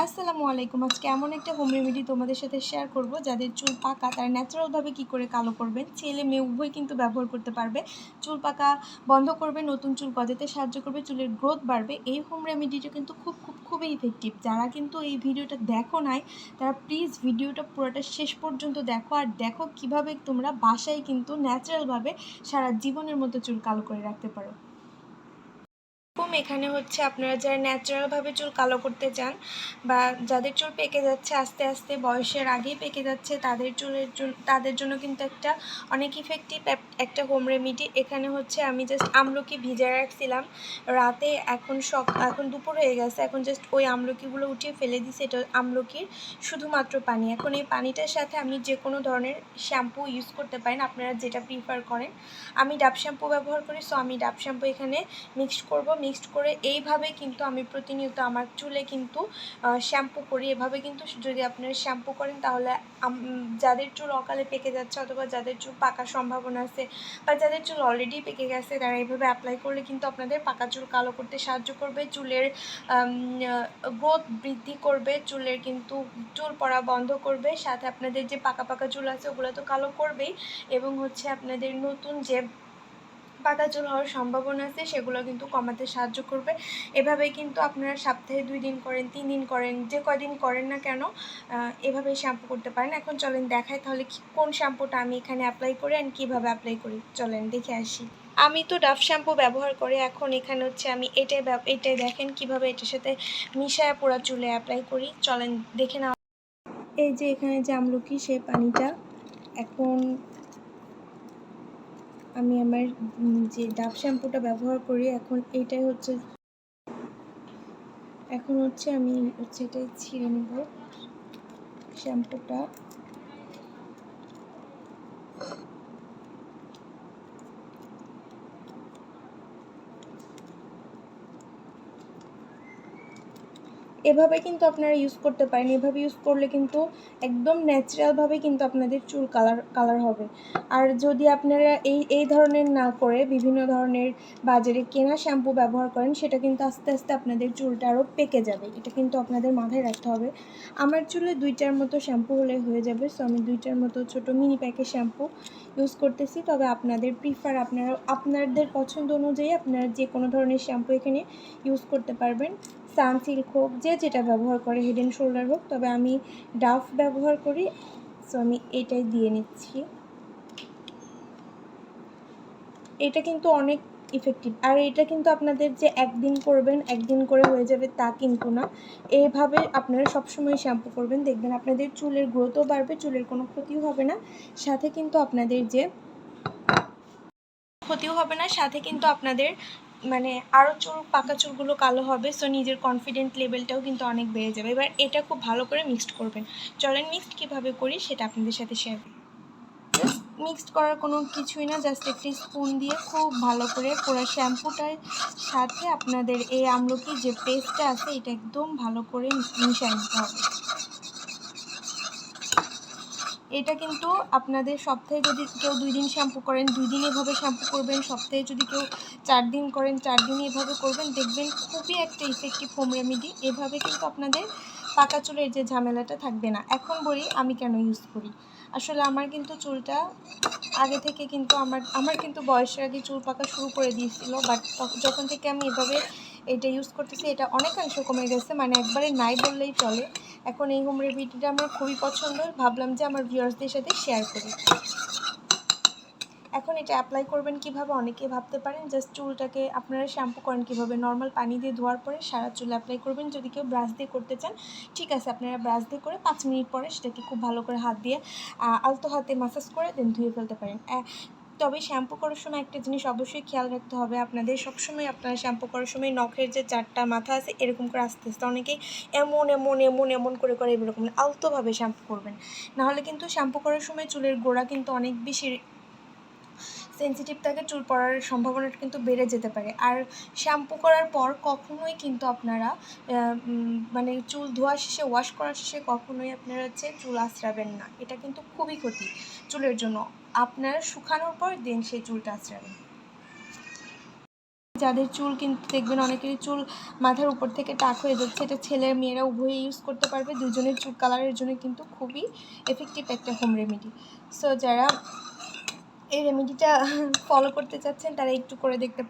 আসসালামু আলাইকুম। আজকে এমন একটা হোম রেমেডি তোমাদের সাথে শেয়ার করব যাদের চুল পাকা তারা ন্যাচারালভাবে কি করে কালো করবেন। ছেলে মেয়ে উভয় কিন্তু ব্যবহার করতে পারবে। চুল পাকা বন্ধ করবে, নতুন চুল গজাতে সাহায্য করবে, চুলের গ্রোথ বাড়বে। এই হোম রেমেডিটা কিন্তু খুবই ইফেক্টিভ। যারা কিন্তু এই ভিডিওটা দেখো নাই তারা প্লিজ ভিডিওটা পুরোটা শেষ পর্যন্ত দেখো, আর দেখো কিভাবে তোমরা বাসায় কিন্তু ন্যাচারালভাবে সারা জীবনের মতো চুল কালো করে রাখতে পারো। এখানে হচ্ছে আপনারা যারা ন্যাচারালভাবে চুল কালো করতে চান বা যাদের চুল পেকে যাচ্ছে আস্তে আস্তে, বয়সের আগেই পেকে যাচ্ছে, তাদের জন্য কিন্তু একটা অনেক ইফেক্টিভ একটা হোম রেমেডি। এখানে হচ্ছে আমি জাস্ট আমলকি ভিজায় রাখছিলাম রাতে, এখন দুপুর হয়ে গেছে, এখন জাস্ট ওই আমলকিগুলো উঠিয়ে ফেলে দিছি। এটা আমলকির শুধুমাত্র পানি। এখন এই পানিটার সাথে আমি যে কোনো ধরনের শ্যাম্পু ইউজ করতে পারেন, আপনারা যেটা প্রিফার করেন। আমি ডাব শ্যাম্পু ব্যবহার করি, সো আমি ডাব শ্যাম্পু এখানে মিক্সড করে এইভাবে কিন্তু আমি প্রতিনিয়ত আমার চুলে কিন্তু শ্যাম্পু করি। এভাবে কিন্তু যদি আপনারা শ্যাম্পু করেন তাহলে যাদের চুল অকালে পেকে যাচ্ছে অথবা যাদের চুল পাকার সম্ভাবনা আছে বা যাদের চুল অলরেডি পেকে গেছে তারা এইভাবে অ্যাপ্লাই করলে কিন্তু আপনাদের পাকা চুল কালো করতে সাহায্য করবে, চুলের গ্রোথ বৃদ্ধি করবে, চুলের কিন্তু চুল পড়া বন্ধ করবে, সাথে আপনাদের যে পাকা চুল আছে ওগুলো তো কালো করবেই, এবং হচ্ছে আপনাদের নতুন যে পাকা চুল হওয়ার সম্ভাবনা আছে সেগুলো কিন্তু কমাতে সাহায্য করবে। এভাবে কিন্তু আপনারা সপ্তাহে 2 দিন করেন, 3 দিন করেন, যে কদিন করেন না কেন এভাবেই শ্যাম্পু করতে পারেন। এখন চলেন দেখাই তাহলে কোন শ্যাম্পুটা আমি এখানে অ্যাপ্লাই করি অ্যান্ড কীভাবে অ্যাপ্লাই করি, চলেন দেখে আসি। আমি তো ডাভ শ্যাম্পু ব্যবহার করি। এখন এখানে হচ্ছে আমি এটাই দেখেন কিভাবে এটার সাথে মিশায়া পুরো চুলে অ্যাপ্লাই করি, চলেন দেখে নাও। এই যে এখানে যে আমলকি সেই পানিটা, এখন আমি আমার যে ডাভ শ্যাম্পুটা ব্যবহার করি এখন আমি এটাই ছিঁড়ে নেব শ্যাম্পুটা। এভাবে কিন্তু আপনারা ইউজ করতে পারেন। এভাবে ইউজ করলে কিন্তু একদম ন্যাচারালভাবে কিন্তু আপনাদের চুল কালার হবে। আর যদি আপনারা এই ধরনের না করে বিভিন্ন ধরনের বাজারে কেনা শ্যাম্পু ব্যবহার করেন সেটা কিন্তু আস্তে আস্তে আপনাদের চুলটা আরও পেকে যাবে। এটা কিন্তু আপনাদের মাথায় রাখতে হবে। আমার চুলে 2টার মতো শ্যাম্পু হলে হয়ে যাবে, সো আমি 2টার মতো ছোটো মিনি প্যাকের শ্যাম্পু ইউজ করতেছি। তবে আপনাদের আপনাদের পছন্দ অনুযায়ী আপনারা যে কোনো ধরনের শ্যাম্পু এখানে ইউজ করতে পারবেন। সানসিল্ক হোক, যে যেটা ব্যবহার করে, হেড অ্যান্ড শোল্ডার হোক, তবে আমি ডাভ ব্যবহার করি, সো আমি এটাই দিয়ে নিচ্ছি। এটা কিন্তু অনেক ইফেক্টিভ। আর এটা কিন্তু আপনাদের যে একদিন করবেন একদিন করে হয়ে যাবে তা কিন্তু না। এইভাবে আপনারা সবসময় শ্যাম্পু করবেন, দেখবেন আপনাদের চুলের গ্রোথও বাড়বে, চুলের কোনো ক্ষতিও হবে না, সাথে কিন্তু আপনাদের মানে আরও পাকা চুলগুলো কালো হবে, সো নিজের কনফিডেন্ট লেভেলটাও কিন্তু অনেক বেড়ে যাবে। এবার এটা খুব ভালো করে মিক্সড করবেন। চলেন মিক্সড কীভাবে করি সেটা আপনাদের সাথে শেয়ার করি। মিক্সড করার কোনো কিছুই না, জাস্ট একটি স্পুন দিয়ে খুব ভালো করে পুরো শ্যাম্পুটার সাথে আপনাদের এই আমলকির যে পেস্টটা আছে এটা একদম ভালো করে মিশিয়ে নিতে হবে। এটা কিন্তু আপনাদের সপ্তাহে যদি কেউ 2 দিন শ্যাম্পু করেন 2 দিন এভাবে শ্যাম্পু করবেন, সপ্তাহে যদি কেউ 4 দিন করেন 4 দিনই এভাবে করবেন, দেখবেন খুবই একটা ইফেক্টিভ হোম রেমেডি। এভাবে কিন্তু আপনাদের পাকা চুলের যে ঝামেলাটা থাকবে না। এখন বলি আমি কেন ইউজ করি। আসলে আমার কিন্তু চুলটা আগে থেকে কিন্তু আমার কিন্তু বয়সের আগে চুল পাকা শুরু করে দিয়েছিল, বাট যখন থেকে আমি এভাবে এটা ইউজ করতেছি এটা অনেকাংশ কমে গেছে, মানে একবারে নাই বললেই চলে। এখন এই হোম রেমেডিটা আমার খুবই পছন্দ, ভাবলাম যে আমার ভিউয়ার্সদের সাথে শেয়ার করি। এখন এটা অ্যাপ্লাই করবেন কিভাবে অনেকে ভাবতে পারেন, জাস্ট চুলটাকে আপনারা শ্যাম্পু করেন কীভাবে, নর্মাল পানি দিয়ে ধোয়ার পরে সারা চুল অ্যাপ্লাই করবেন। যদি কেউ ব্রাশ দিয়ে করতে চান ঠিক আছে, আপনারা ব্রাশ দিয়ে করে 5 মিনিট পরে সেটাকে খুব ভালো করে হাত দিয়ে আলতো হাতে ম্যাসাজ করে দেন ধুয়ে ফেলতে পারেন। তবে শ্যাম্পু করার সময় একটা জিনিস অবশ্যই খেয়াল রাখতে হবে, আপনাদের সবসময় আপনারা শ্যাম্পু করার সময় নখের যে 4টা মাথা আছে এরকম করে আস্তে আস্তে, অনেকেই এমন করে এরকম আলতোভাবে শ্যাম্পু করবেন, নাহলে কিন্তু শ্যাম্পু করার সময় চুলের গোড়া কিন্তু অনেক বেশি সেন্সিটিভ থাকে, চুল পড়ার সম্ভাবনাটা কিন্তু বেড়ে যেতে পারে। আর শ্যাম্পু করার পর কখনোই কিন্তু আপনারা মানে চুল ধোয়া শেষে ওয়াশ করার শেষে কখনোই আপনারা চুল আঁচড়াবেন না, এটা কিন্তু খুবই ক্ষতি চুলের জন্য। আপনারা শুকানোর পর দেন সেই চুলটা আঁচড়াবেন। যাদের চুল কিন্তু দেখবেন অনেকেরই চুল মাথার উপর থেকে টাক হয়ে যাচ্ছে, এটা ছেলে মেয়েরা উভয়ই ইউজ করতে পারবে। দুজনের চুল কালারের জন্য কিন্তু খুবই এফেক্টিভ একটা হোম রেমেডি। সো যারা এই রেমেডিটা ফলো করতে চাচ্ছেন তারা একটু করে দেখতে